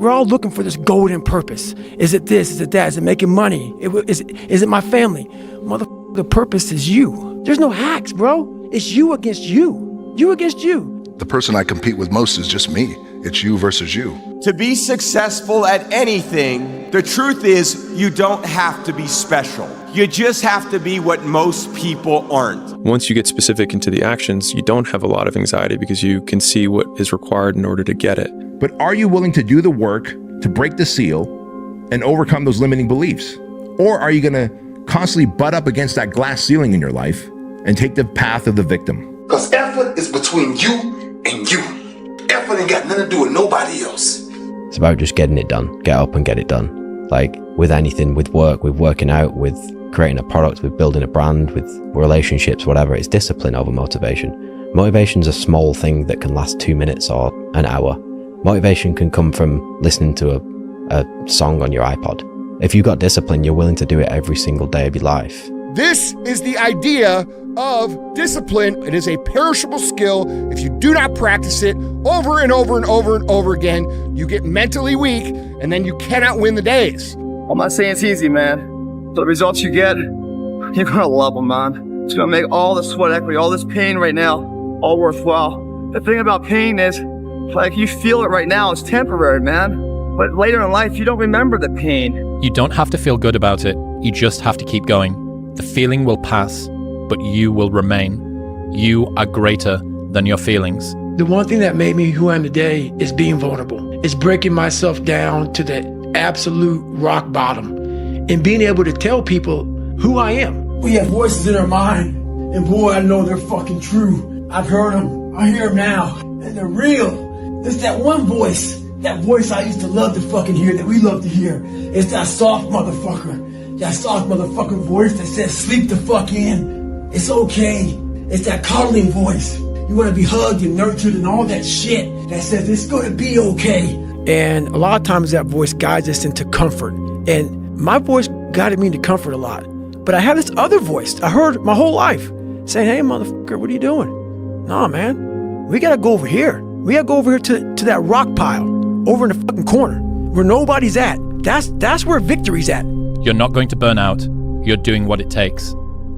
we're all looking for this golden purpose. Is it this? Is it that? Is it making money? Is it my family? Motherfucker, the purpose is you. There's no hacks, bro. It's you against you. You against you. The person I compete with most is just me. It's you versus you. To be successful at anything, the truth is you don't have to be special. You just have to be what most people aren't. Once you get specific into the actions, you don't have a lot of anxiety because you can see what is required in order to get it. But are you willing to do the work to break the seal and overcome those limiting beliefs? Or are you going to constantly butt up against that glass ceiling in your life and take the path of the victim? Because effort is between you and you. Effort ain't got nothing to do with nobody else. It's about just getting it done. Get up and get it done. Like with anything, with work, with working out, with creating a product, with building a brand, with relationships, whatever. It's discipline over motivation. Motivation's a small thing that can last 2 minutes or an hour. Motivation can come from listening to a song on your iPod. If you've got discipline, you're willing to do it every single day of your life. This is the idea of discipline. It is a perishable skill. If you do not practice it over and over and over and over again, you get mentally weak and then you cannot win the days. I'm not saying it's easy, man. But the results you get, you're gonna love them, man. It's gonna make all the sweat equity, all this pain right now, all worthwhile. The thing about pain is, like, you feel it right now, it's temporary, man. But later in life, you don't remember the pain. You don't have to feel good about it. You just have to keep going. The feeling will pass, but you will remain. You are greater than your feelings. The one thing that made me who I am today is being vulnerable. It's breaking myself down to the absolute rock bottom and being able to tell people who I am. We have voices in our mind, and boy, I know they're fucking true. I've heard them, I hear them now, and they're real. There's that one voice, that voice I used to love to fucking hear, that we love to hear. It's that soft motherfucker, that soft motherfucking voice that says sleep the fuck in. It's okay. It's that coddling voice. You want to be hugged and nurtured and all that shit that says it's going to be okay. And a lot of times that voice guides us into comfort. And my voice guided me into comfort a lot. But I have this other voice I heard my whole life saying, hey, motherfucker, what are you doing? Nah, man, we got to go over here. We got to go over here to that rock pile over in the fucking corner where nobody's at. That's where victory's at. You're not going to burn out. You're doing what it takes.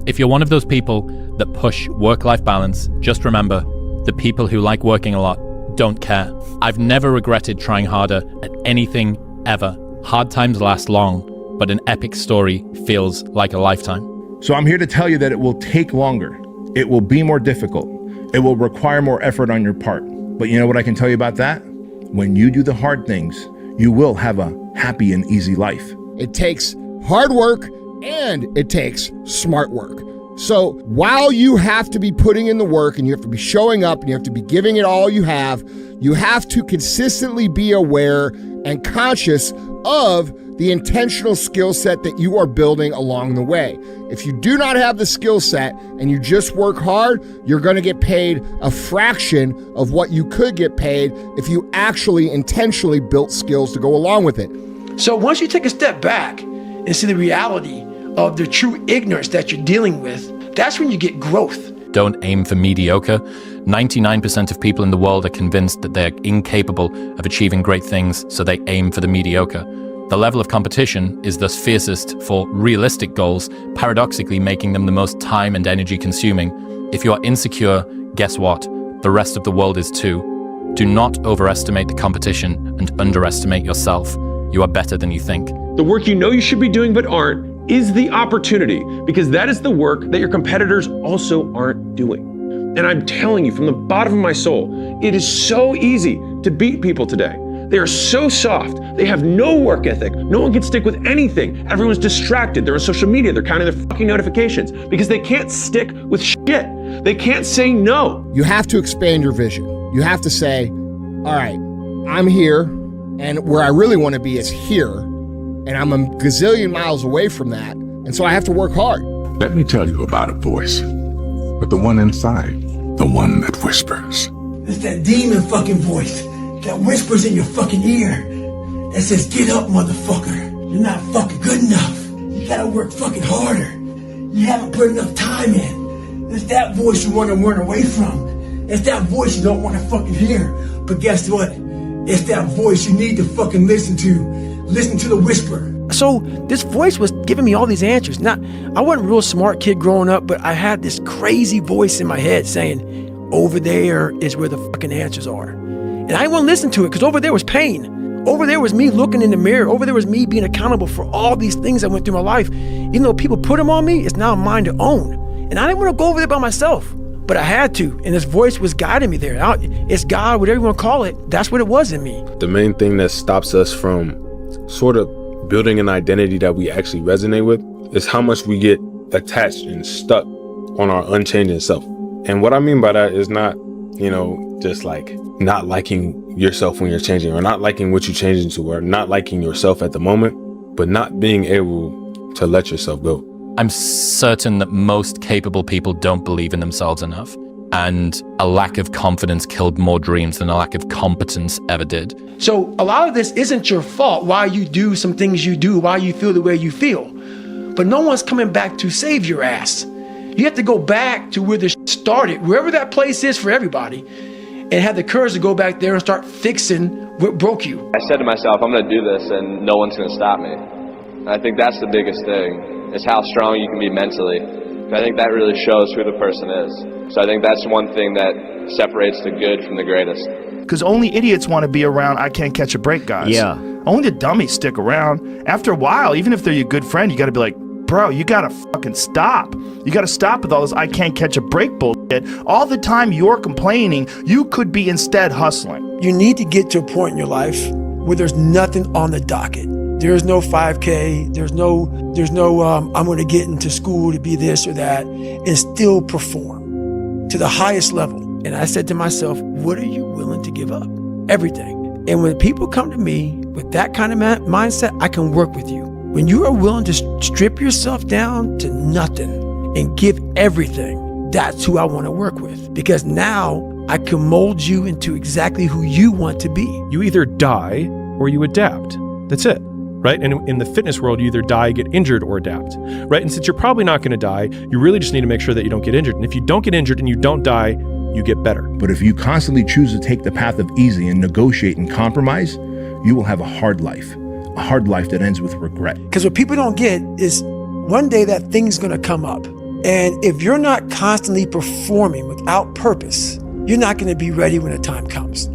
If you're one of those people that push work-life balance, just remember, the people who like working a lot don't care. I've never regretted trying harder at anything ever. Hard times last long, but an epic story feels like a lifetime. So I'm here to tell you that it will take longer. It will be more difficult. It will require more effort on your part. But you know what I can tell you about that? When you do the hard things, you will have a happy and easy life. It takes hard work and it takes smart work. So while you have to be putting in the work and you have to be showing up and you have to be giving it all you have to consistently be aware and conscious of the intentional skill set that you are building along the way. If you do not have the skill set and you just work hard, you're going to get paid a fraction of what you could get paid if you actually intentionally built skills to go along with it. So once you take a step back and see the reality of the true ignorance that you're dealing with, that's when you get growth. Don't aim for mediocre. 99% of people in the world are convinced that they're incapable of achieving great things, so they aim for the mediocre. The level of competition is thus fiercest for realistic goals, paradoxically making them the most time and energy consuming. If you are insecure, guess what? The rest of the world is too. Do not overestimate the competition and underestimate yourself. You are better than you think. The work you know you should be doing but aren't is the opportunity, because that is the work that your competitors also aren't doing. And I'm telling you from the bottom of my soul, it is so easy to beat people today. They are so soft. They have no work ethic. No one can stick with anything. Everyone's distracted. They're on social media. They're counting their fucking notifications because they can't stick with shit. They can't say no. You have to expand your vision. You have to say, all right, I'm here, and where I really want to be is here, and I'm a gazillion miles away from that, and so I have to work hard. Let me tell you about a voice, but the one inside, the one that whispers. It's that demon fucking voice that whispers in your fucking ear that says, get up, motherfucker. You're not fucking good enough. You gotta work fucking harder. You haven't put enough time in. It's that voice you want to run away from. It's that voice you don't want to fucking hear. But guess what? It's that voice you need to fucking listen to. Listen to the whisper. So this voice was giving me all these answers. Now, I wasn't a real smart kid growing up, but I had this crazy voice in my head saying, over there is where the fucking answers are. And I didn't want to listen to it because over there was pain. Over there was me looking in the mirror. Over there was me being accountable for all these things I went through my life. Even though people put them on me, it's now mine to own. And I didn't want to go over there by myself, but I had to. And this voice was guiding me there. It's God, whatever you want to call it. That's what it was in me. The main thing that stops us from sort of building an identity that we actually resonate with is how much we get attached and stuck on our unchanging self. And what I mean by that is not, just like not liking yourself when you're changing, or not liking what you change into, or not liking yourself at the moment, but not being able to let yourself go. I'm certain that most capable people don't believe in themselves enough. And a lack of confidence killed more dreams than a lack of competence ever did. So a lot of this isn't your fault, why you do some things you do, why you feel the way you feel. But no one's coming back to save your ass. You have to go back to where this started, wherever that place is for everybody, and have the courage to go back there and start fixing what broke you. I said to myself, I'm going to do this and no one's going to stop me. And I think that's the biggest thing, is how strong you can be mentally. I think that really shows who the person is. So I think that's one thing that separates the good from the greatest. Because only idiots want to be around I can't catch a break guys. Yeah. Only the dummies stick around. After a while, even if they're your good friend, you got to be like, bro, you got to fucking stop. You got to stop with all this I can't catch a break bullshit. All the time you're complaining, you could be instead hustling. You need to get to a point in your life where there's nothing on the docket. There's no 5K, there's no I'm going to get into school to be this or that, and still perform to the highest level. And I said to myself, what are you willing to give up? Everything. And when people come to me with that kind of mindset, I can work with you. When you are willing to strip yourself down to nothing and give everything, that's who I want to work with. Because now I can mold you into exactly who you want to be. You either die or you adapt. That's it. Right? And in the fitness world, you either die, get injured, or adapt. Right? And since you're probably not going to die, you really just need to make sure that you don't get injured. And if you don't get injured and you don't die, you get better. But if you constantly choose to take the path of easy and negotiate and compromise, you will have a hard life that ends with regret. Because what people don't get is one day that thing's going to come up. And if you're not constantly performing without purpose, you're not going to be ready when the time comes.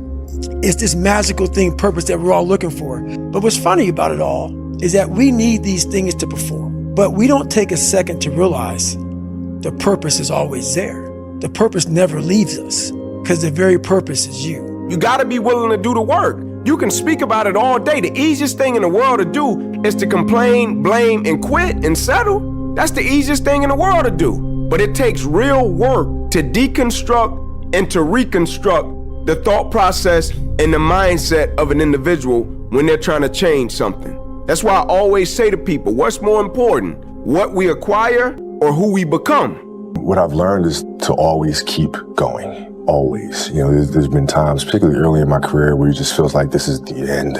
It's this magical thing, purpose, that we're all looking for. But what's funny about it all is that we need these things to perform. But we don't take a second to realize the purpose is always there. The purpose never leaves us because the very purpose is you. You gotta be willing to do the work. You can speak about it all day. The easiest thing in the world to do is to complain, blame, and quit and settle. That's the easiest thing in the world to do. But it takes real work to deconstruct and to reconstruct the thought process and the mindset of an individual when they're trying to change something. That's why I always say to people, what's more important, what we acquire or who we become? What I've learned is to always keep going. Always. There's been times, particularly early in my career, where it just feels like this is the end.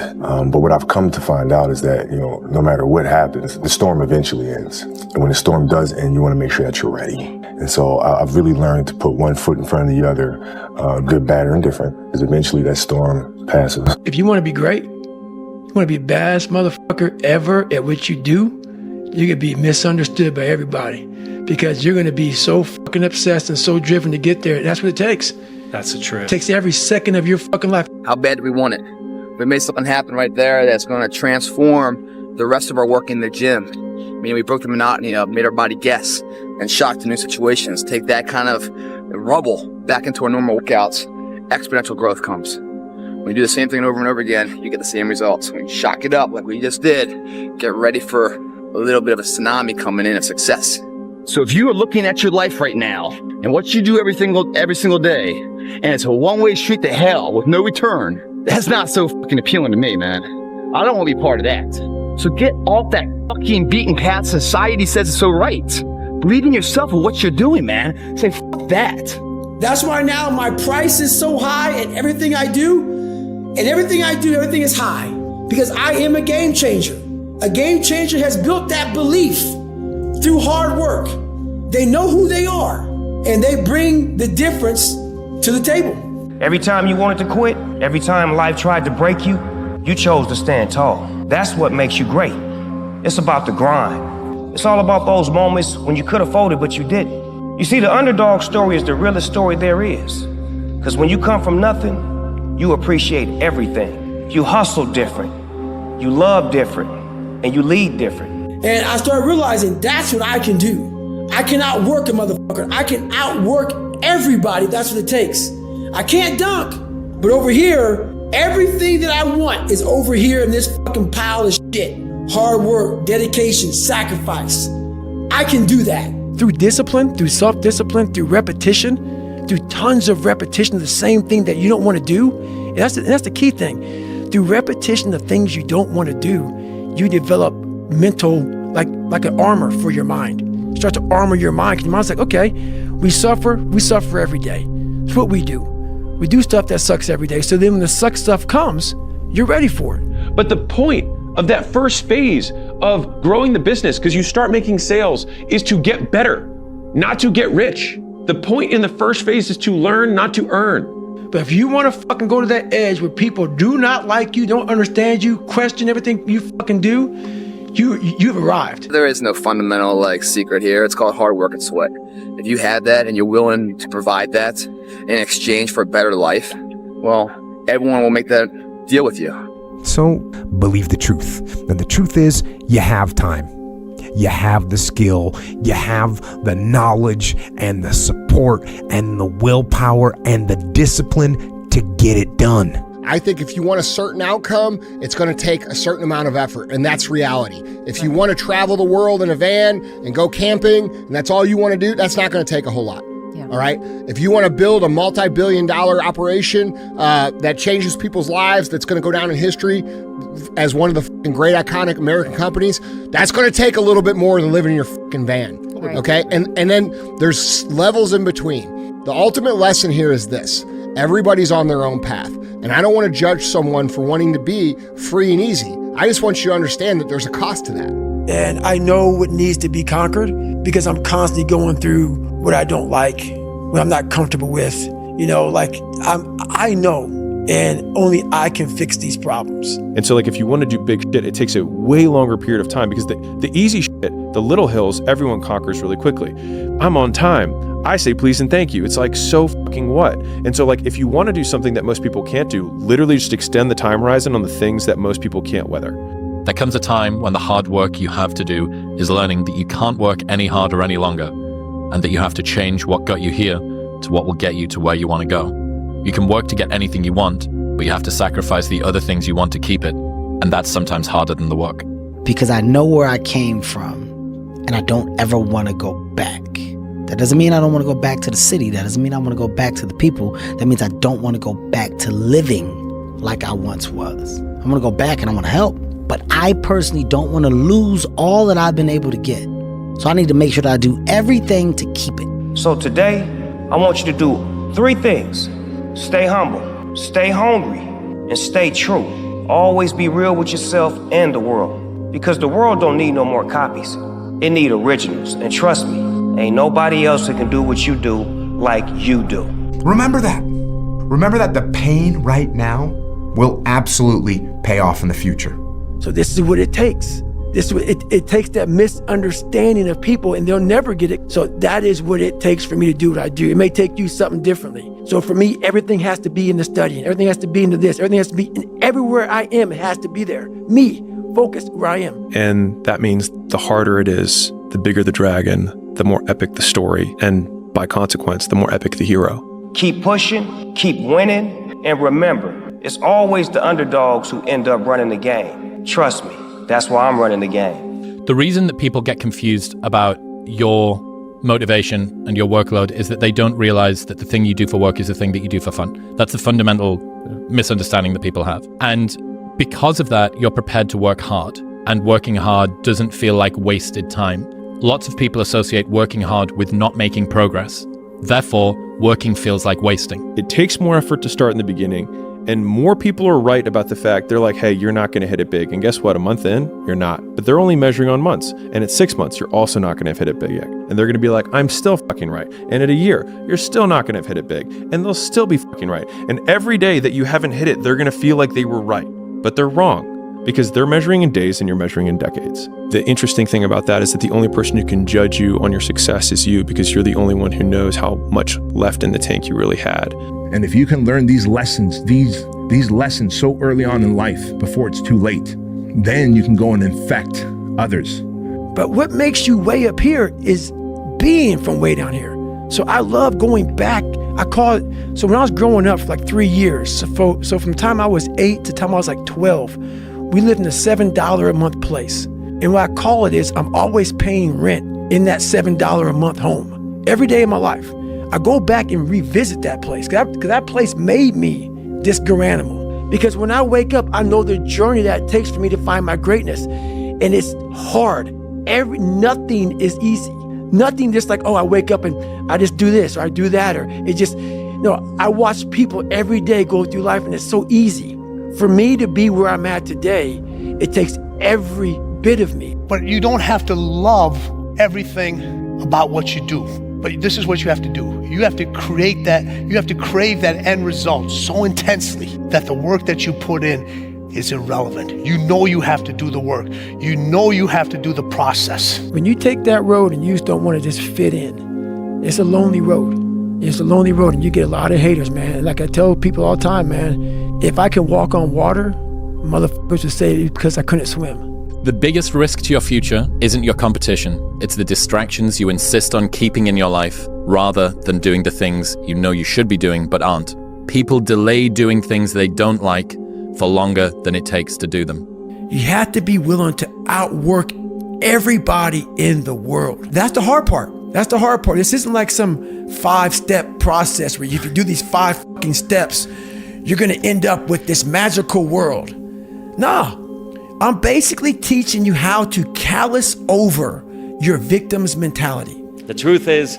But what I've come to find out is that, no matter what happens, the storm eventually ends. And when the storm does end, you want to make sure that you're ready. And so I've really learned to put one foot in front of the other, good, bad, or indifferent, because eventually that storm passes. If you want to be great, you want to be the baddest motherfucker ever at what you do, you're going to be misunderstood by everybody. Because you're going to be so fucking obsessed and so driven to get there. That's what it takes. That's the truth. It takes every second of your fucking life. How bad do we want it? We made something happen right there that's going to transform the rest of our work in the gym. We broke the monotony of, made our body guess, and shocked to new situations. Take that kind of rubble back into our normal workouts. Exponential growth comes. When you do the same thing over and over again, you get the same results. When you shock it up like we just did, get ready for a little bit of a tsunami coming in of success. So if you are looking at your life right now and what you do every single day, and it's a one-way street to hell with no return, that's not so fucking appealing to me, man. I don't want to be part of that. So get off that fucking beaten path society says is so right. Believe in yourself and what you're doing, man. Say fuck that. That's why now my price is so high and everything I do, everything is high. Because I am a game changer. A game changer has built that belief through hard work. They know who they are, and they bring the difference to the table. Every time you wanted to quit, every time life tried to break you, you chose to stand tall. That's what makes you great. It's about the grind. It's all about those moments when you could have folded, but you didn't. You see, the underdog story is the realest story there is. Because when you come from nothing, you appreciate everything. You hustle different, you love different, and you lead different. And I started realizing that's what I can do. I can outwork a motherfucker. I can outwork everybody. That's what it takes. I can't dunk, but over here, everything that I want is over here in this fucking pile of shit. Hard work, dedication, sacrifice. I can do that. Through discipline, through self-discipline, through repetition, through tons of repetition of the same thing that you don't want to do. And that's the key thing. Through repetition of things you don't want to do, you develop mental, like an armor for your mind. You start to armor your mind, because your mind's like, okay, we suffer every day. It's what we do. We do stuff that sucks every day. So then when the suck stuff comes, you're ready for it. But the point of that first phase of growing the business, because you start making sales, is to get better, not to get rich. The point in the first phase is to learn, not to earn. But if you want to fucking go to that edge where people do not like you, don't understand you, question everything you fucking do, you've arrived. There is no fundamental secret here. It's called hard work and sweat. If you have that and you're willing to provide that in exchange for a better life, well, everyone will make that deal with you. So believe the truth. And the truth is, you have time. You have the skill, you have the knowledge and the support and the willpower and the discipline to get it done. I think if you want a certain outcome, it's going to take a certain amount of effort, and that's reality. If you want to travel the world in a van and go camping, and that's all you want to do, that's not going to take a whole lot. Yeah. All right. If you want to build a multi-billion-dollar operation that changes people's lives, that's going to go down in history as one of the fucking great iconic American companies, that's going to take a little bit more than living in your fucking van. Right. Okay. And then there's levels in between. The ultimate lesson here is this: everybody's on their own path. And I don't want to judge someone for wanting to be free and easy. I just want you to understand that there's a cost to that. And I know what needs to be conquered because I'm constantly going through what I don't like, what I'm not comfortable with. I know, and only I can fix these problems. And so if you want to do big shit, it takes a way longer period of time, because the easy shit, the little hills, everyone conquers really quickly. I'm on time. I say please and thank you. It's so fucking what? And so if you want to do something that most people can't do, literally just extend the time horizon on the things that most people can't weather. There comes a time when the hard work you have to do is learning that you can't work any harder any longer, and that you have to change what got you here to what will get you to where you want to go. You can work to get anything you want, but you have to sacrifice the other things you want to keep it, and that's sometimes harder than the work. Because I know where I came from, and I don't ever want to go back. That doesn't mean I don't want to go back to the city. That doesn't mean I want to go back to the people. That means I don't want to go back to living like I once was. I want to go back and I want to help. But I personally don't want to lose all that I've been able to get. So I need to make sure that I do everything to keep it. So today, I want you to do 3 things. Stay humble, stay hungry, and stay true. Always be real with yourself and the world. Because the world don't need no more copies. It need originals. And trust me, ain't nobody else that can do what you do like you do. Remember that. Remember that the pain right now will absolutely pay off in the future. So this is what it takes. It takes that misunderstanding of people, and they'll never get it. So that is what it takes for me to do what I do. It may take you something differently. So for me, everything has to be in the studying. Everything has to be into this. Everything has to be in everywhere I am. It has to be there. Me, focused where I am. And that means the harder it is, the bigger the dragon, the more epic the story, and by consequence, the more epic the hero. Keep pushing, keep winning, and remember, it's always the underdogs who end up running the game. Trust me, that's why I'm running the game. The reason that people get confused about your motivation and your workload is that they don't realize that the thing you do for work is the thing that you do for fun. That's the fundamental misunderstanding that people have. And because of that, you're prepared to work hard, and working hard doesn't feel like wasted time. Lots of people associate working hard with not making progress. Therefore, working feels like wasting. It takes more effort to start in the beginning, And more people are right about the fact they're like, hey, you're not going to hit it big. And guess what? A month in, you're not. But they're only measuring on months. And at 6 months, you're also not going to have hit it big yet. And they're going to be like, I'm still fucking right. And at a year, you're still not going to have hit it big. And they'll still be fucking right. And every day that you haven't hit it, they're going to feel like they were right. But they're wrong. Because they're measuring in days and you're measuring in decades. The interesting thing about that is that the only person who can judge you on your success is you, because you're the only one who knows how much left in the tank you really had. And if you can learn these lessons, these lessons so early on in life before it's too late, then you can go and infect others. But what makes you way up here is being from way down here. So I love going back. I call it, so when I was growing up for like 3 years, so from the time I was 8 to the time I was like 12, we lived in a $7 a month place. And what I call it is I'm always paying rent in that $7 a month home every day of my life. I go back and revisit that place because that place made me this Garanimal. Because when I wake up, I know the journey that it takes for me to find my greatness. And it's hard. Nothing is easy. Nothing just like, oh, I wake up and I just do this or I do that, or it just, no, I watch people every day go through life and it's so easy. For me to be where I'm at today, it takes every bit of me. But you don't have to love everything about what you do. But this is what you have to do. You have to create that, you have to crave that end result so intensely that the work that you put in is irrelevant. You know you have to do the work. You know you have to do the process. When you take that road and you just don't want to just fit in, it's a lonely road. It's a lonely road and you get a lot of haters, man. Like I tell people all the time, man, if I can walk on water, motherfuckers would say it's because I couldn't swim. The biggest risk to your future isn't your competition. It's the distractions you insist on keeping in your life rather than doing the things you know you should be doing but aren't. People delay doing things they don't like for longer than it takes to do them. You have to be willing to outwork everybody in the world. That's the hard part. That's the hard part. This isn't like some 5-step process where if you do these 5 fucking steps, you're gonna end up with this magical world. Nah, I'm basically teaching you how to callous over your victim's mentality. The truth is,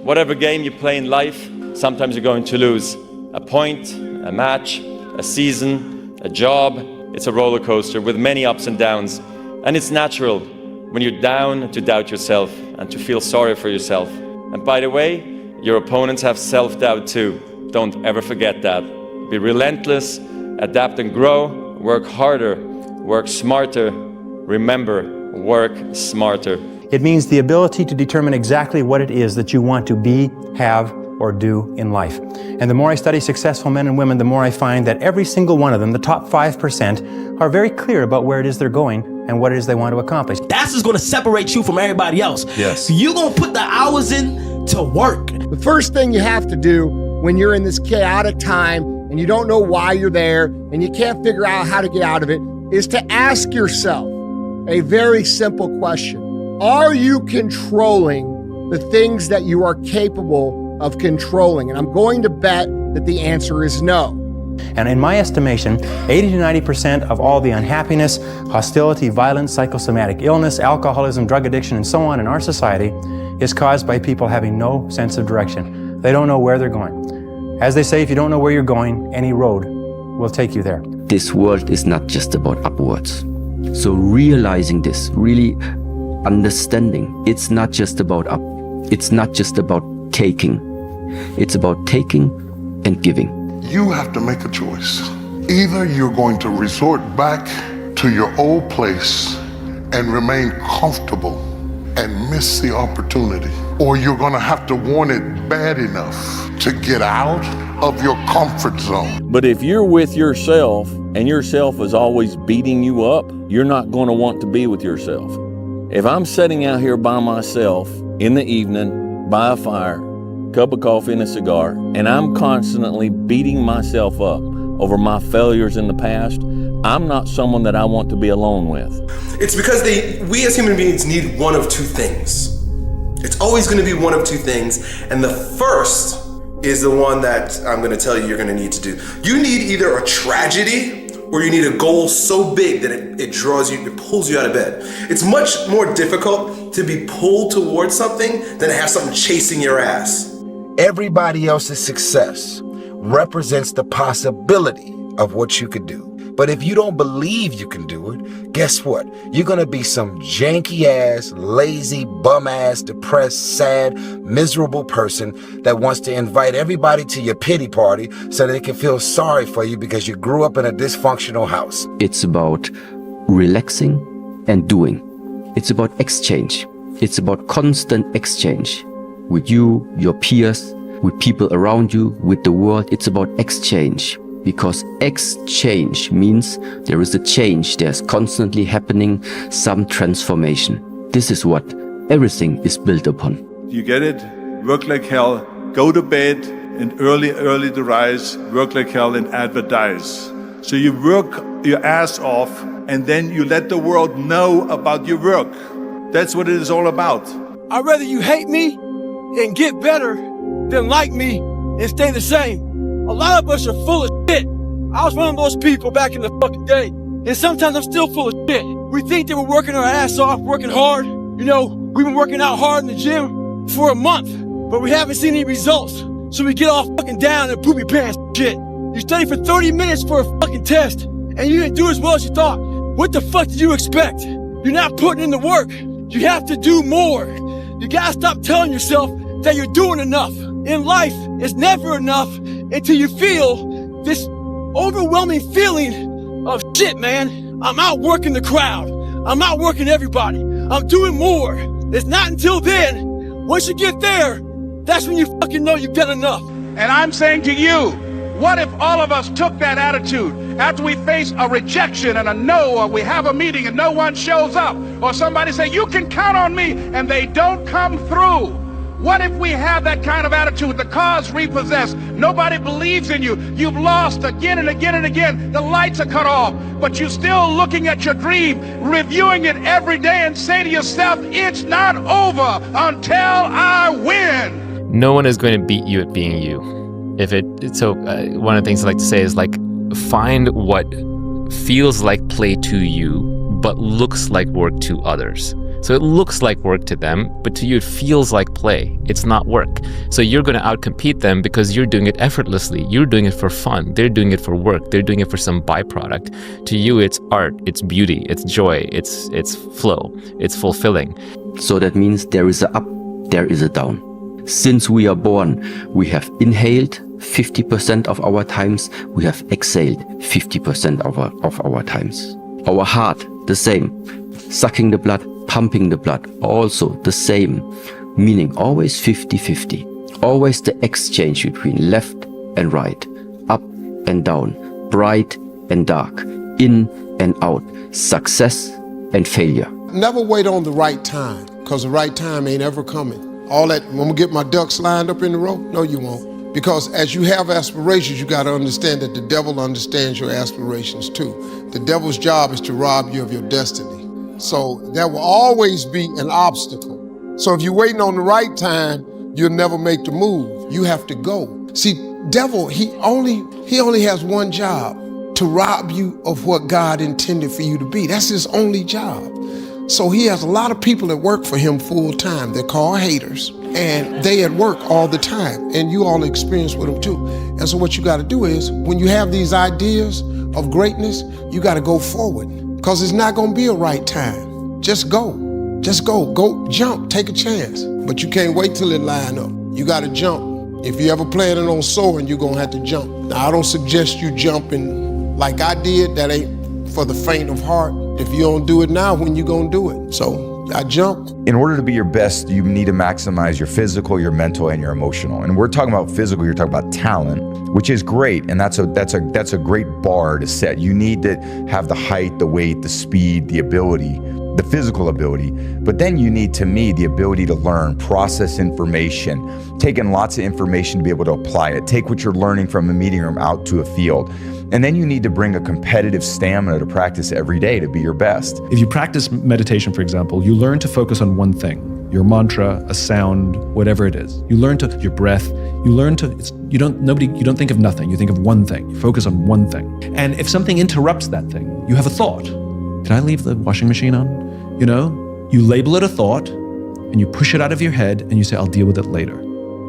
whatever game you play in life, sometimes you're going to lose. A point, a match, a season, a job. It's a roller coaster with many ups and downs. And it's natural when you're down to doubt yourself and to feel sorry for yourself. And by the way, your opponents have self-doubt too. Don't ever forget that. Be relentless, adapt and grow, work harder, work smarter. Remember, work smarter. It means the ability to determine exactly what it is that you want to be, have, or do in life. And the more I study successful men and women, the more I find that every single one of them, the top 5%, are very clear about where it is they're going and what it is they want to accomplish. That's what's going to separate you from everybody else. Yes. You're going to put the hours in to work. The first thing you have to do when you're in this chaotic time and you don't know why you're there and you can't figure out how to get out of it is to ask yourself a very simple question. Are you controlling the things that you are capable of controlling? And I'm going to bet that the answer is no. And in my estimation, 80 to 90% of all the unhappiness, hostility, violence, psychosomatic illness, alcoholism, drug addiction, and so on in our society is caused by people having no sense of direction. They don't know where they're going. As they say, if you don't know where you're going, any road will take you there. This world is not just about upwards. So realizing this, really understanding, it's not just about up. It's not just about taking. It's about taking and giving. You have to make a choice. Either you're going to resort back to your old place and remain comfortable and miss the opportunity, or you're going to have to want it bad enough to get out of your comfort zone. But if you're with yourself and yourself is always beating you up, you're not going to want to be with yourself. If I'm sitting out here by myself in the evening by a fire, cup of coffee and a cigar, and I'm constantly beating myself up over my failures in the past, I'm not someone that I want to be alone with. It's because we as human beings need one of two things. It's always going to be one of two things, and the first is the one that I'm going to tell you you're going to need to do. You need either a tragedy or you need a goal so big that it draws you, it pulls you out of bed. It's much more difficult to be pulled towards something than to have something chasing your ass. Everybody else's success represents the possibility of what you could do. But if you don't believe you can do it, guess what? You're gonna be some janky ass, lazy, bum ass, depressed, sad, miserable person that wants to invite everybody to your pity party so they can feel sorry for you because you grew up in a dysfunctional house. It's about relaxing and doing. It's about exchange. It's about constant exchange with you, your peers, with people around you, with the world. It's about exchange. Because exchange means there is a change, there's constantly happening some transformation. This is what everything is built upon. You get it? Work like hell, go to bed, and early to rise, work like hell and advertise. So you work your ass off, and then you let the world know about your work. That's what it is all about. I'd rather you hate me and get better than like me and stay the same. A lot of us are full of shit. I was one of those people back in the fucking day. And sometimes I'm still full of shit. We think that we're working our ass off, working hard. You know, we've been working out hard in the gym for a month, but we haven't seen any results. So we get all fucking down and poopy pants and shit. You study for 30 minutes for a fucking test, and you didn't do as well as you thought. What the fuck did you expect? You're not putting in the work. You have to do more. You gotta stop telling yourself that you're doing enough. In life, it's never enough until you feel this overwhelming feeling of shit, man. I'm outworking the crowd. I'm outworking everybody. I'm doing more. It's not until then. Once you get there, that's when you fucking know you've done enough. And I'm saying to you, what if all of us took that attitude after we face a rejection and a no, or we have a meeting and no one shows up, or somebody say, you can count on me, and they don't come through? What if we have that kind of attitude? The car's repossessed. Nobody believes in you. You've lost again and again and again. The lights are cut off, but you're still looking at your dream, reviewing it every day, and say to yourself, it's not over until I win. No one is going to beat you at being you. One of the things I like to say is, like, find what feels like play to you, but looks like work to others. So it looks like work to them, but to you it feels like play. It's not work. So you're going to outcompete them because you're doing it effortlessly. You're doing it for fun. They're doing it for work. They're doing it for some byproduct. To you, it's art, it's beauty, it's joy, it's flow, it's fulfilling. So that means there is a up, there is a down. Since we are born, we have inhaled 50% of our times, we have exhaled 50% of our times. Our heart, the same. Sucking the blood, pumping the blood, also the same. Meaning always 50-50. Always the exchange between left and right, up and down, bright and dark, in and out, success and failure. Never wait on the right time, because the right time ain't ever coming. All that, I'm gonna get my ducks lined up in the row? No, you won't. Because as you have aspirations, you gotta understand that the devil understands your aspirations too. The devil's job is to rob you of your destiny. So there will always be an obstacle. So if you're waiting on the right time, you'll never make the move. You have to go. See, devil, he only has one job, to rob you of what God intended for you to be. That's his only job. So he has a lot of people that work for him full time. They're called haters, and they at work all the time, and you all experience with them too. And so what you got to do is, when you have these ideas of greatness, you got to go forward, because it's not going to be a right time. Just go. Go jump, take a chance. But you can't wait till it line up. You got to jump. If you ever planning on soaring, you're going to have to jump. Now, I don't suggest you jumping like I did. That ain't for the faint of heart. If you don't do it now, when you gonna do it? So I jumped. In order to be your best, you need to maximize your physical, your mental, and your emotional. And we're talking about physical, you're talking about talent, which is great. And that's a great bar to set. You need to have the height, the weight, the speed, the ability, the physical ability. But then you need, to me, the ability to learn, process information, take in lots of information to be able to apply it, take what you're learning from a meeting room out to a field. And then you need to bring a competitive stamina to practice every day to be your best. If you practice meditation, for example, you learn to focus on one thing, your mantra, a sound, whatever it is. You learn to, your breath, you learn to, you don't think of nothing, you think of one thing, you focus on one thing. And if something interrupts that thing, you have a thought. Did I leave the washing machine on? You know, you label it a thought and you push it out of your head and you say, I'll deal with it later.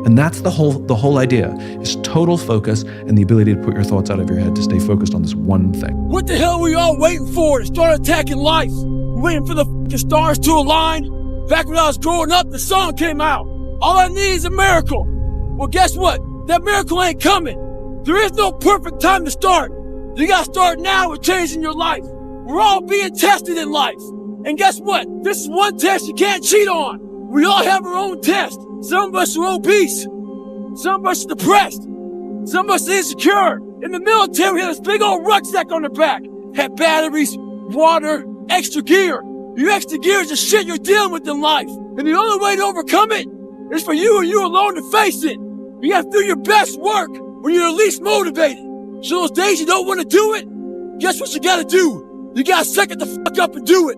And that's the whole idea, is total focus and the ability to put your thoughts out of your head to stay focused on this one thing. What the hell are we all waiting for to start attacking life? Waiting for the fucking stars to align? Back when I was growing up, the song came out. All I need is a miracle. Well, guess what? That miracle ain't coming. There is no perfect time to start. You gotta start now with changing your life. We're all being tested in life. And guess what? This is one test you can't cheat on. We all have our own test. Some of us are obese. Some of us are depressed. Some of us are insecure. In the military, we had this big old rucksack on the back. Had batteries, water, extra gear. Your extra gear is the shit you're dealing with in life. And the only way to overcome it is for you and you alone to face it. You have to do your best work when you're least motivated. So those days you don't want to do it, guess what you gotta do? You gotta suck it the fuck up and do it.